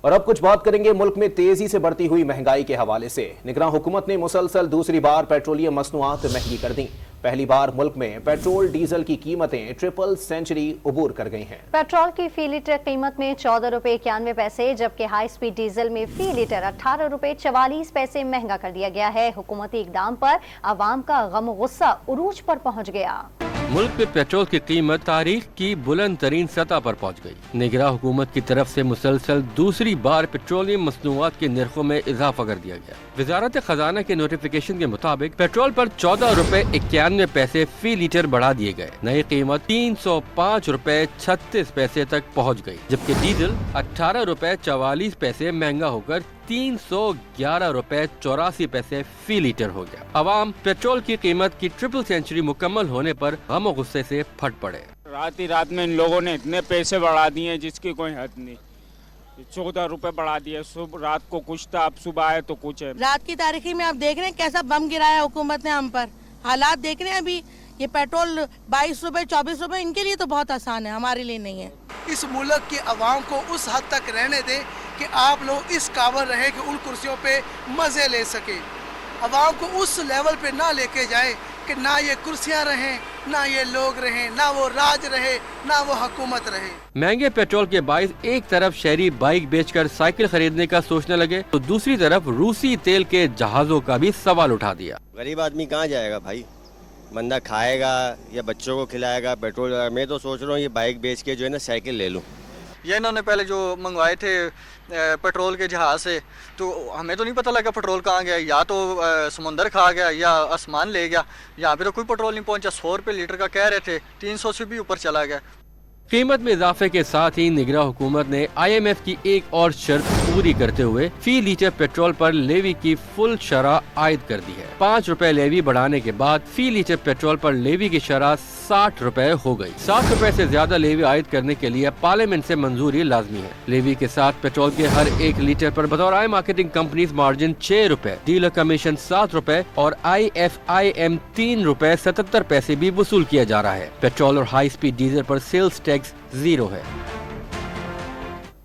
اور اب کچھ بات کریں گے ملک میں تیزی سے بڑھتی ہوئی مہنگائی کے حوالے سے۔ نگراں حکومت نے مسلسل دوسری بار پیٹرولیم مصنوعات مہنگی کر دیں۔ پہلی بار ملک میں پیٹرول ڈیزل کی قیمتیں ٹرپل سینچری عبور کر گئی ہیں۔ پیٹرول کی فی لیٹر قیمت میں 14 روپے 91 پیسے جبکہ ہائی سپیڈ ڈیزل میں فی لیٹر 18 روپے 44 پیسے مہنگا کر دیا گیا ہے۔ حکومتی اقدام پر عوام کا غم و غصہ عروج پر پہنچ گیا۔ ملک میں پیٹرول کی قیمت تاریخ کی بلند ترین سطح پر پہنچ گئی۔ نگراں حکومت کی طرف سے مسلسل دوسری بار پیٹرولیم مصنوعات کے نرخوں میں اضافہ کر دیا گیا۔ وزارت خزانہ کے نوٹیفیکیشن کے مطابق پیٹرول پر 14 روپے 91 پیسے فی لیٹر بڑھا دیے گئے۔ نئی قیمت 305 روپے 36 پیسے تک پہنچ گئی جبکہ ڈیزل 18 روپے 44 پیسے مہنگا ہو کر 311 روپے 84 پیسے فی لیٹر ہو گیا۔ عوام پیٹرول کی قیمت کی ٹرپل سینچری مکمل ہونے پر غم و غصے سے پھٹ پڑے۔ رات ہی رات میں ان لوگوں نے اتنے پیسے بڑھا دیے جس کی کوئی حد نہیں۔ 14 روپے بڑھا دیے، صبح رات کو کچھ تھا، اب صبح آئے تو کچھ ہے۔ رات کی تاریخی میں آپ دیکھ رہے ہیں کیسا بم گرایا حکومت نے ہم پر۔ حالات دیکھ رہے ہیں ابھی، یہ پیٹرول 22 روپے 24 روپے ان کے لیے تو بہت آسان ہے، ہمارے لیے نہیں ہے۔ اس ملک کی عوام کو اس حد تک رہنے دیں کہ آپ لوگ اس قابل رہیں کہ ان کرسیوں پہ مزے لے سکیں۔ عوام کو اس لیول پہ نہ لے کے جائیں کہ نہ یہ کرسیاں رہیں، نہ یہ لوگ رہیں، نہ وہ راج رہے، نہ وہ حکومت رہے۔ مہنگے پیٹرول کے باعث ایک طرف شہری بائک بیچ کر سائیکل خریدنے کا سوچنے لگے تو دوسری طرف روسی تیل کے جہازوں کا بھی سوال اٹھا دیا۔ غریب آدمی کہاں جائے گا بھائی؟ بندہ کھائے گا یا بچوں کو کھلائے گا پیٹرول؟ میں تو سوچ رہا ہوں یہ بائک بیچ کے جو ہے نا سائیکل لے لوں۔ یہ انہوں نے پہلے جو منگوائے تھے پیٹرول کے جہاز سے، تو ہمیں تو نہیں پتہ لگا پیٹرول کہاں گیا، یا تو سمندر کھا گیا یا آسمان لے گیا۔ یہاں پہ تو کوئی پیٹرول نہیں پہنچا۔ 100 روپے لیٹر کا کہہ رہے تھے، 300 سے بھی اوپر چلا گیا۔ قیمت میں اضافے کے ساتھ ہی نگراں حکومت نے IMF کی ایک اور شرط پوری کرتے ہوئے فی لیٹر پیٹرول پر لیوی کی فل شرح عائد کر دی ہے۔ 5 روپے لیوی بڑھانے کے بعد فی لیٹر پیٹرول پر لیوی کی شرح 60 روپے ہو گئی۔ 60 روپے سے زیادہ لیوی عائد کرنے کے لیے پارلیمنٹ سے منظوری لازمی ہے۔ لیوی کے ساتھ پیٹرول کے ہر ایک لیٹر پر بطور مارکیٹنگ کمپنیز مارجن 6 روپے، ڈیلر کمیشن 7 روپے اور IFIM 3 روپے 77 پیسے بھی وصول کیا جا رہا ہے۔ پیٹرول اور ہائی سپیڈ ڈیزل پر سیلز ٹیکس 0 ہے۔